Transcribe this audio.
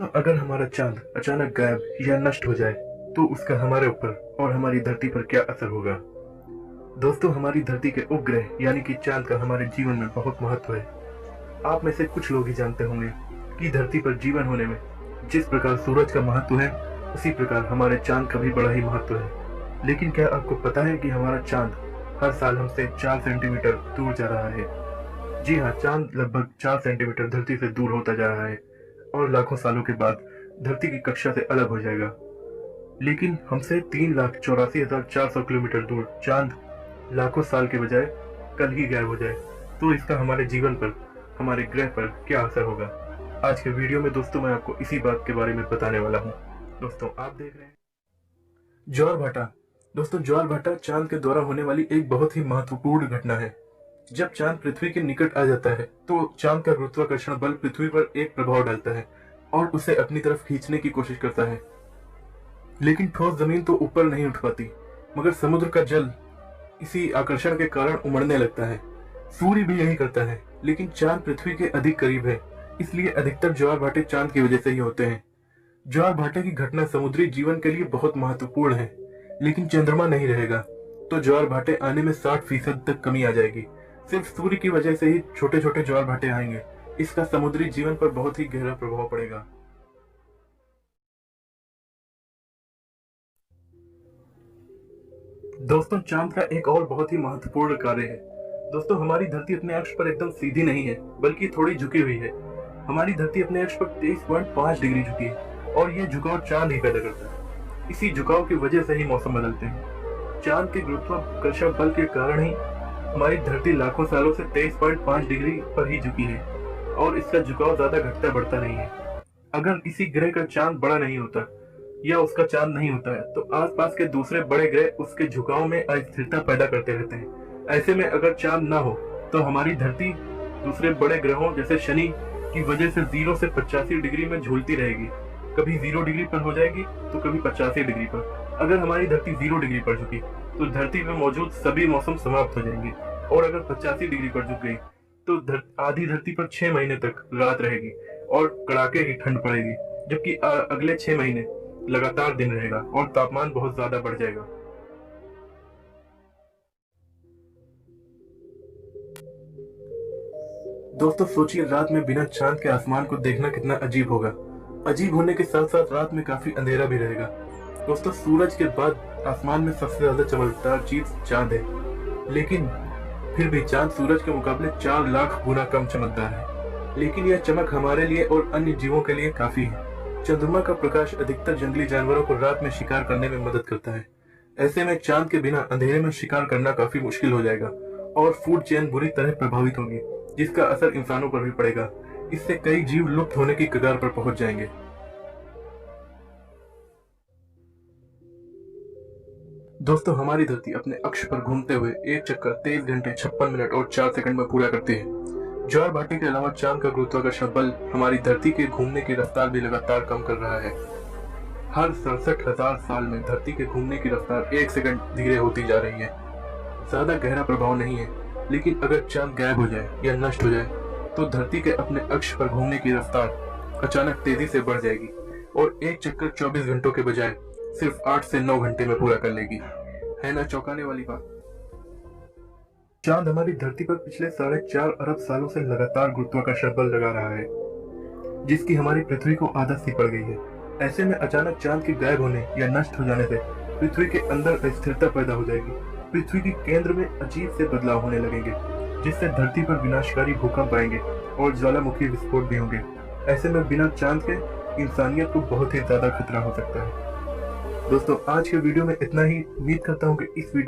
तो अगर हमारा चांद अचानक गायब या नष्ट हो जाए तो उसका हमारे ऊपर और हमारी धरती पर क्या असर होगा। दोस्तों, हमारी धरती के उपग्रह यानी कि चांद का हमारे जीवन में बहुत महत्व है। आप में से कुछ लोग ही जानते होंगे कि धरती पर जीवन होने में जिस प्रकार सूरज का महत्व है, उसी प्रकार हमारे चांद का भी बड़ा ही महत्व है। लेकिन क्या आपको पता है कि हमारा चांद हर साल हमसे 4 सेंटीमीटर दूर जा रहा है। जी हाँ, चांद लगभग 4 सेंटीमीटर धरती से दूर होता जा रहा है और लाखों सालों के बाद धरती की कक्षा से अलग हो जाएगा। लेकिन हमसे 3,84,400 किलोमीटर दूर चांद लाखों साल के बजाय कल ही गायब हो जाए तो इसका हमारे जीवन पर, हमारे ग्रह पर क्या असर होगा। आज के वीडियो में दोस्तों मैं आपको इसी बात के बारे में बताने वाला हूँ। दोस्तों, आप देख रहे हैं ज्वारभाटा। दोस्तों, ज्वारभाटा चांद के द्वारा होने वाली एक बहुत ही महत्वपूर्ण घटना है। जब चांद पृथ्वी के निकट आ जाता है तो चांद का गुरुत्वाकर्षण बल पृथ्वी पर एक प्रभाव डालता है और उसे अपनी तरफ खींचने की कोशिश करता है। लेकिन ठोस जमीन तो ऊपर नहीं उठ पाती, मगर समुद्र का जल इसी आकर्षण के कारण उमड़ने लगता है। सूर्य भी यही करता है, लेकिन चांद पृथ्वी के अधिक करीब है, इसलिए अधिकतर ज्वार भाटे चांद की वजह से ही होते हैं। ज्वार भाटे की घटना समुद्री जीवन के लिए बहुत महत्वपूर्ण है, लेकिन चंद्रमा नहीं रहेगा तो ज्वार भाटे आने में 60% तक कमी आ जाएगी। सिर्फ सूर्य की वजह से ही छोटे छोटे ज्वार भाटे आएंगे। इसका समुद्री जीवन पर बहुत ही गहरा प्रभाव पड़ेगा। दोस्तों, चांद का एक और बहुत ही महत्वपूर्ण कार्य है। दोस्तों, हमारी धरती अपने अक्ष पर एकदम सीधी नहीं है, बल्कि थोड़ी झुकी हुई है। हमारी धरती अपने अक्ष पर 23.5 डिग्री झुकी है और यह झुकाव चांद ही पैदा करता है। इसी झुकाव की वजह से ही मौसम बदलते हैं। चांद के गुरुत्वाकर्षण बल के कारण ही हमारी धरती लाखों सालों से 23.5 डिग्री पर ही झुकी है और इसका झुकाव ज्यादा घटता बढ़ता नहीं है। अगर किसी ग्रह का चांद बड़ा नहीं होता या उसका चांद नहीं होता है तो आसपास के दूसरे बड़े ग्रह उसके झुकाव में अस्थिरता पैदा करते रहते हैं। ऐसे में अगर चांद ना हो तो हमारी धरती दूसरे बड़े ग्रहों जैसे शनि की वजह से 0 से 85 डिग्री में झूलती रहेगी। कभी 0 डिग्री पर हो जाएगी तो कभी 85 डिग्री पर। अगर हमारी धरती 0 डिग्री पर झुकी तो धरती में मौजूद सभी मौसम समाप्त हो जाएंगे और अगर 85 डिग्री पर झुक गई तो आधी धरती पर 6 महीने तक रात रहेगी और कड़ाके की ठंड पड़ेगी, जबकि अगले 6 महीने लगातार दिन रहेगा और तापमान बहुत ज्यादा बढ़ जाएगा। दोस्तों, सोचिए रात में बिना चांद के आसमान को देखना कितना अजीब होगा। अजीब होने के साथ साथ रात में काफी अंधेरा भी रहेगा। दोस्तों, सूरज के बाद आसमान में सबसे ज्यादा चमकदार चीज चांद है, लेकिन फिर भी चांद सूरज के मुकाबले 4 लाख गुना कम चमकदार है। लेकिन यह चमक हमारे लिए और अन्य जीवों के लिए काफी है। चंद्रमा का प्रकाश अधिकतर जंगली जानवरों को रात में शिकार करने में मदद करता है। ऐसे में चांद के बिना अंधेरे में शिकार करना काफी मुश्किल हो जाएगा और फूड चेन बुरी तरह प्रभावित होगी, जिसका असर इंसानों पर भी पड़ेगा। इससे कई जीव लुप्त होने की कगार पर पहुंच जाएंगे। दोस्तों, हमारी धरती अपने अक्ष पर घूमते हुए एक चक्कर 23 घंटे 56 मिनट और 4 सेकंड में पूरा करती है। ज्वार भाटे के अलावा चांद का गुरुत्वाकर्षण बल हमारी धरती के घूमने की रफ्तार भी लगातार कम कर रहा है। हर 67,000 साल में धरती के घूमने की रफ्तार 1 सेकंड धीरे होती जा रही है। ज्यादा गहरा प्रभाव नहीं है, लेकिन अगर चांद गायब हो जाए या नष्ट हो जाए तो धरती के अपने अक्ष पर घूमने की रफ्तार अचानक तेजी से बढ़ जाएगी और एक चक्कर 24 घंटों के बजाय सिर्फ 8 से 9 घंटे में पूरा कर लेगी। है ना चौंकाने वाली बात। चांद हमारी धरती पर पिछले 4.5 अरब सालों से लगातार गुरुत्वाकर्षण बल लगा रहा है, जिसकी हमारी पृथ्वी को आदत सी पड़ गई है। ऐसे में अचानक चांद के गायब होने या नष्ट हो जाने से पृथ्वी के अंदर अस्थिरता पैदा हो जाएगी। पृथ्वी के केंद्र में अजीब से बदलाव होने लगेंगे, जिससे धरती पर विनाशकारी भूकंप आएंगे और ज्वालामुखी विस्फोट भी होंगे। ऐसे में बिना चांद के इंसानियत को बहुत ही ज्यादा खतरा हो सकता है। दोस्तों, आज के वीडियो में इतना ही। उम्मीद करता हूँ कि इस वीडियो